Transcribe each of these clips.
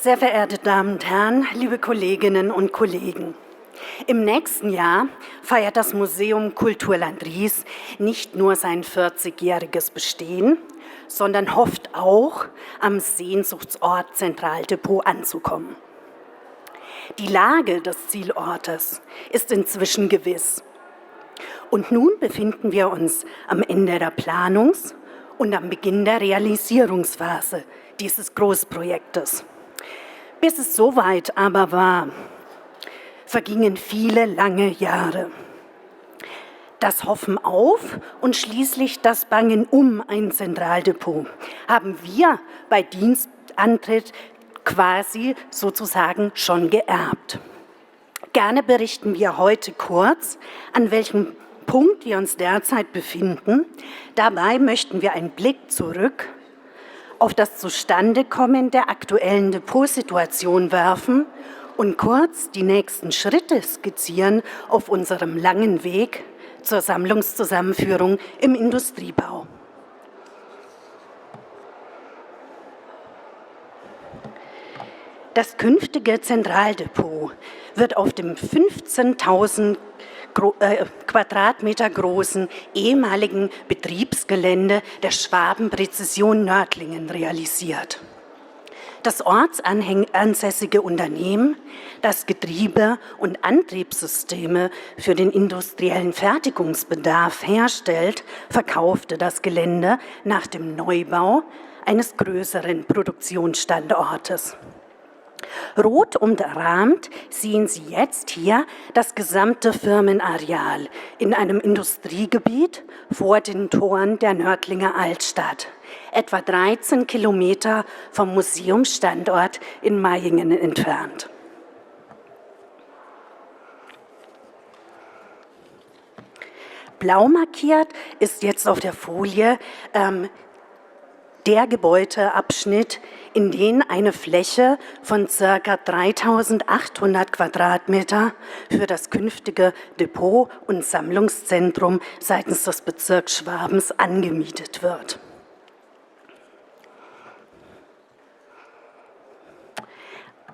Sehr verehrte Damen und Herren, liebe Kolleginnen und Kollegen, im nächsten Jahr feiert das Museum Kulturland Ries nicht nur sein 40-jähriges Bestehen, sondern hofft auch, am Sehnsuchtsort Zentraldepot anzukommen. Die Lage des Zielortes ist inzwischen gewiss. Und nun befinden wir uns am Ende der Planungs- und am Beginn der Realisierungsphase dieses Großprojektes. Bis es soweit aber war, vergingen viele lange Jahre. Das Hoffen auf und schließlich das Bangen um ein Zentraldepot haben wir bei Dienstantritt quasi sozusagen schon geerbt. Gerne berichten wir heute kurz, an welchem Punkt wir uns derzeit befinden. Dabei möchten wir einen Blick zurück auf das Zustandekommen der aktuellen Depotsituation werfen und kurz die nächsten Schritte skizzieren auf unserem langen Weg zur Sammlungszusammenführung im Industriebau. Das künftige Zentraldepot wird auf dem 15.000 Quadratmeter großen ehemaligen Betriebsgelände der Schwaben Präzision Nördlingen realisiert. Das ortsansässige Unternehmen, das Getriebe- und Antriebssysteme für den industriellen Fertigungsbedarf herstellt, verkaufte das Gelände nach dem Neubau eines größeren Produktionsstandortes. Rot umrahmt sehen Sie jetzt hier das gesamte Firmenareal in einem Industriegebiet vor den Toren der Nördlinger Altstadt, etwa 13 Kilometer vom Museumsstandort in Mayingen entfernt. Blau markiert ist jetzt auf der Folie der Gebäudeabschnitt, in den eine Fläche von ca. 3.800 Quadratmeter für das künftige Depot- und Sammlungszentrum seitens des Bezirks Schwabens angemietet wird.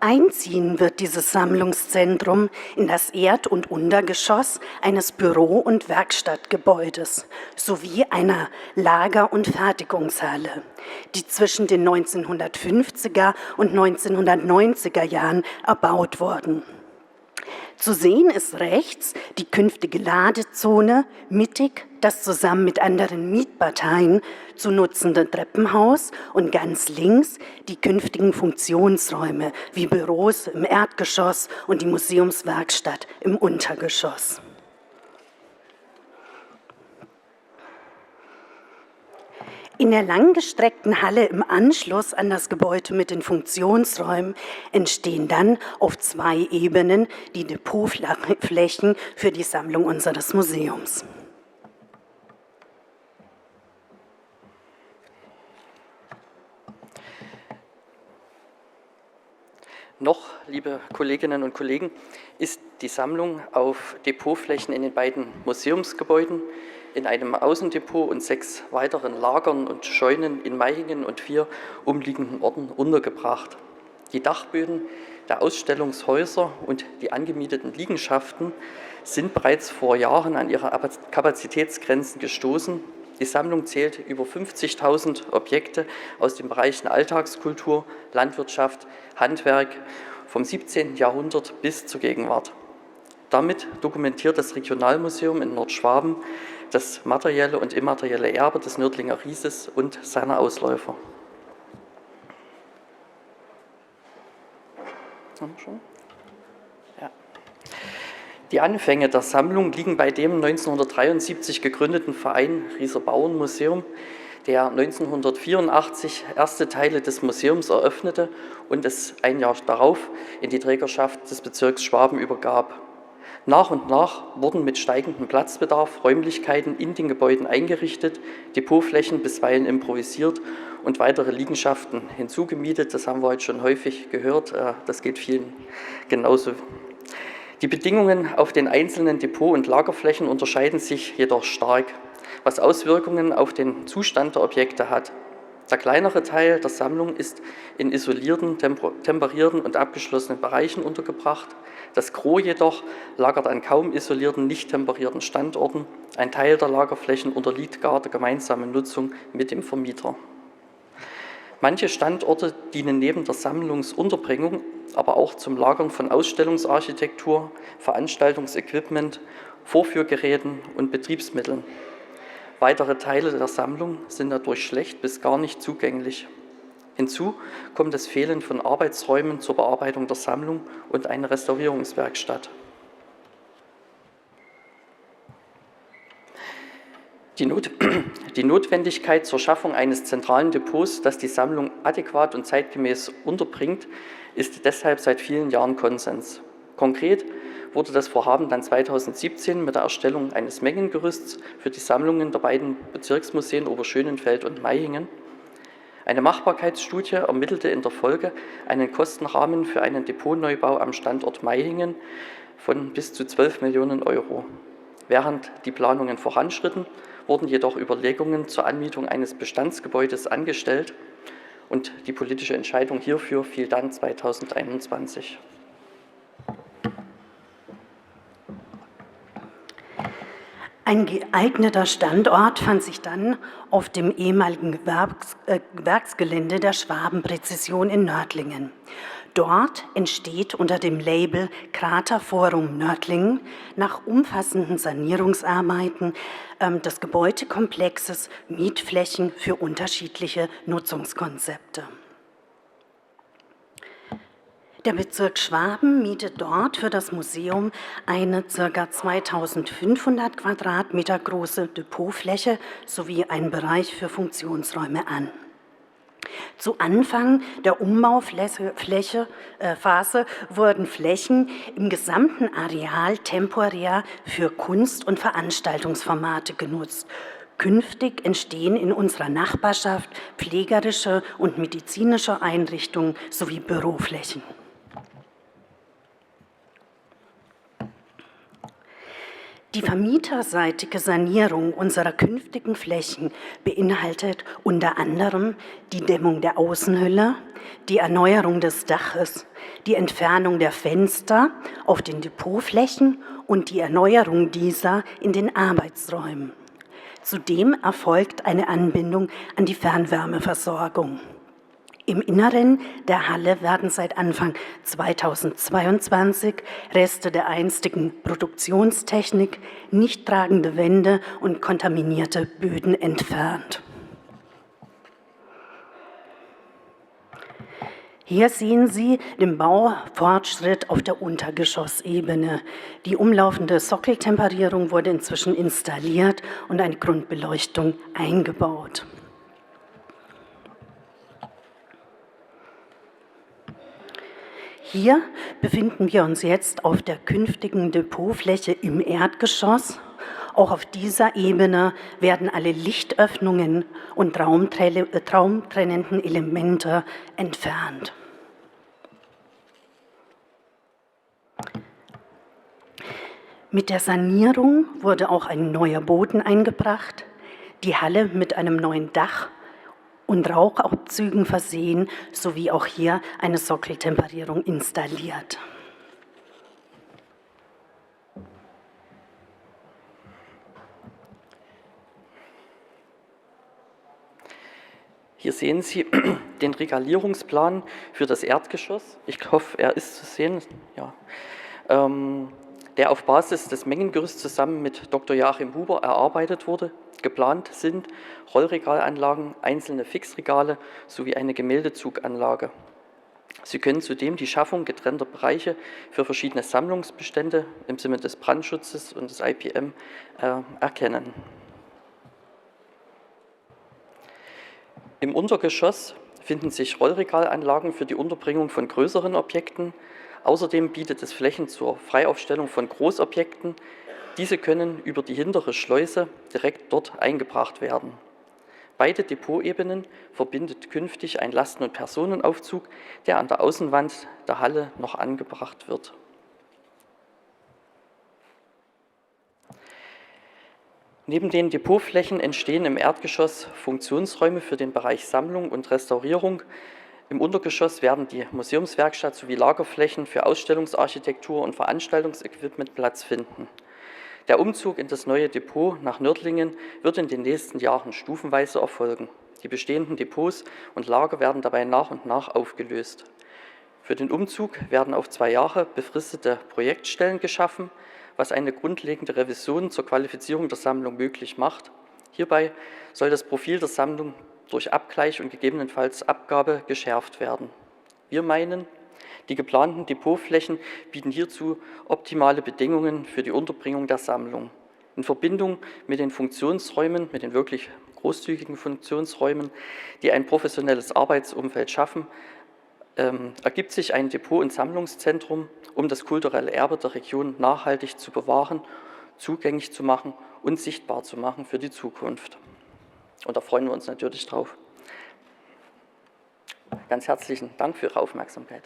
Einziehen wird dieses Sammlungszentrum in das Erd- und Untergeschoss eines Büro- und Werkstattgebäudes sowie einer Lager- und Fertigungshalle, die zwischen den 1950er und 1990er Jahren erbaut wurden. Zu sehen ist rechts die künftige Ladezone, mittig das zusammen mit anderen Mietparteien zu nutzende Treppenhaus und ganz links die künftigen Funktionsräume wie Büros im Erdgeschoss und die Museumswerkstatt im Untergeschoss. In der langgestreckten Halle im Anschluss an das Gebäude mit den Funktionsräumen entstehen dann auf 2 Ebenen die Depotflächen für die Sammlung unseres Museums. Noch, liebe Kolleginnen und Kollegen, ist die Sammlung auf Depotflächen in den beiden Museumsgebäuden, in einem Außendepot und 6 weiteren Lagern und Scheunen in Mayingen und 4 umliegenden Orten untergebracht. Die Dachböden der Ausstellungshäuser und die angemieteten Liegenschaften sind bereits vor Jahren an ihre Kapazitätsgrenzen gestoßen. Die Sammlung zählt über 50.000 Objekte aus den Bereichen Alltagskultur, Landwirtschaft, Handwerk vom 17. Jahrhundert bis zur Gegenwart. Damit dokumentiert das Regionalmuseum in Nordschwaben das materielle und immaterielle Erbe des Nördlinger Rieses und seiner Ausläufer. Ja. Die Anfänge der Sammlung liegen bei dem 1973 gegründeten Verein Rieser Bauernmuseum, der 1984 erste Teile des Museums eröffnete und es ein Jahr darauf in die Trägerschaft des Bezirks Schwaben übergab. Nach und nach wurden mit steigendem Platzbedarf Räumlichkeiten in den Gebäuden eingerichtet, Depotflächen bisweilen improvisiert und weitere Liegenschaften hinzugemietet. Das haben wir heute schon häufig gehört, das geht vielen genauso. Die Bedingungen auf den einzelnen Depot- und Lagerflächen unterscheiden sich jedoch stark, was Auswirkungen auf den Zustand der Objekte hat. Der kleinere Teil der Sammlung ist in isolierten, temperierten und abgeschlossenen Bereichen untergebracht. Das Gros jedoch lagert an kaum isolierten, nicht temperierten Standorten. Ein Teil der Lagerflächen unterliegt gar der gemeinsamen Nutzung mit dem Vermieter. Manche Standorte dienen neben der Sammlungsunterbringung aber auch zum Lagern von Ausstellungsarchitektur, Veranstaltungsequipment, Vorführgeräten und Betriebsmitteln. Weitere Teile der Sammlung sind dadurch schlecht bis gar nicht zugänglich. Hinzu kommt das Fehlen von Arbeitsräumen zur Bearbeitung der Sammlung und eine Restaurierungswerkstatt. Die Notwendigkeit zur Schaffung eines zentralen Depots, das die Sammlung adäquat und zeitgemäß unterbringt, ist deshalb seit vielen Jahren Konsens. Konkret wurde das Vorhaben dann 2017 mit der Erstellung eines Mengengerüsts für die Sammlungen der beiden Bezirksmuseen Oberschönenfeld und Maihingen. Eine Machbarkeitsstudie ermittelte in der Folge einen Kostenrahmen für einen Depotneubau am Standort Maihingen von bis zu 12 Millionen Euro. Während die Planungen voranschritten, wurden jedoch Überlegungen zur Anmietung eines Bestandsgebäudes angestellt und die politische Entscheidung hierfür fiel dann 2021. Ein geeigneter Standort fand sich dann auf dem ehemaligen Werksgelände der Schwaben-Präzision in Nördlingen. Dort entsteht unter dem Label Kraterforum Nördlingen nach umfassenden Sanierungsarbeiten des Gebäudekomplexes Mietflächen für unterschiedliche Nutzungskonzepte. Der Bezirk Schwaben mietet dort für das Museum eine ca. 2500 Quadratmeter große Depotfläche sowie einen Bereich für Funktionsräume an. Zu Anfang der Umbauphase wurden Flächen im gesamten Areal temporär für Kunst- und Veranstaltungsformate genutzt. Künftig entstehen in unserer Nachbarschaft pflegerische und medizinische Einrichtungen sowie Büroflächen. Die vermieterseitige Sanierung unserer künftigen Flächen beinhaltet unter anderem die Dämmung der Außenhülle, die Erneuerung des Daches, die Entfernung der Fenster auf den Depotflächen und die Erneuerung dieser in den Arbeitsräumen. Zudem erfolgt eine Anbindung an die Fernwärmeversorgung. Im Inneren der Halle werden seit Anfang 2022 Reste der einstigen Produktionstechnik, nicht tragende Wände und kontaminierte Böden entfernt. Hier sehen Sie den Baufortschritt auf der Untergeschossebene. Die umlaufende Sockeltemperierung wurde inzwischen installiert und eine Grundbeleuchtung eingebaut. Hier befinden wir uns jetzt auf der künftigen Depotfläche im Erdgeschoss. Auch auf dieser Ebene werden alle Lichtöffnungen und raumtrennenden Elemente entfernt. Mit der Sanierung wurde auch ein neuer Boden eingebracht, die Halle mit einem neuen Dach und Rauchabzügen versehen, sowie auch hier eine Sockeltemperierung installiert. Hier sehen Sie den Regalierungsplan für das Erdgeschoss. Ich hoffe, er ist zu sehen. Ja. Der auf Basis des Mengengerüsts zusammen mit Dr. Joachim Huber erarbeitet wurde. Geplant sind Rollregalanlagen, einzelne Fixregale sowie eine Gemäldezuganlage. Sie können zudem die Schaffung getrennter Bereiche für verschiedene Sammlungsbestände im Sinne des Brandschutzes und des IPM erkennen. Im Untergeschoss finden sich Rollregalanlagen für die Unterbringung von größeren Objekten. Außerdem bietet es Flächen zur Freiaufstellung von Großobjekten. Diese können über die hintere Schleuse direkt dort eingebracht werden. Beide Depotebenen verbindet künftig ein Lasten- und Personenaufzug, der an der Außenwand der Halle noch angebracht wird. Neben den Depotflächen entstehen im Erdgeschoss Funktionsräume für den Bereich Sammlung und Restaurierung. Im Untergeschoss werden die Museumswerkstatt sowie Lagerflächen für Ausstellungsarchitektur und Veranstaltungsequipment Platz finden. Der Umzug in das neue Depot nach Nördlingen wird in den nächsten Jahren stufenweise erfolgen. Die bestehenden Depots und Lager werden dabei nach und nach aufgelöst. Für den Umzug werden auf 2 Jahre befristete Projektstellen geschaffen, was eine grundlegende Revision zur Qualifizierung der Sammlung möglich macht. Hierbei soll das Profil der Sammlung durch Abgleich und gegebenenfalls Abgabe geschärft werden. Wir meinen, die geplanten Depotflächen bieten hierzu optimale Bedingungen für die Unterbringung der Sammlung. In Verbindung mit den Funktionsräumen, mit den wirklich großzügigen Funktionsräumen, die ein professionelles Arbeitsumfeld schaffen, ergibt sich ein Depot- und Sammlungszentrum, um das kulturelle Erbe der Region nachhaltig zu bewahren, zugänglich zu machen und sichtbar zu machen für die Zukunft. Und da freuen wir uns natürlich drauf. Ganz herzlichen Dank für Ihre Aufmerksamkeit.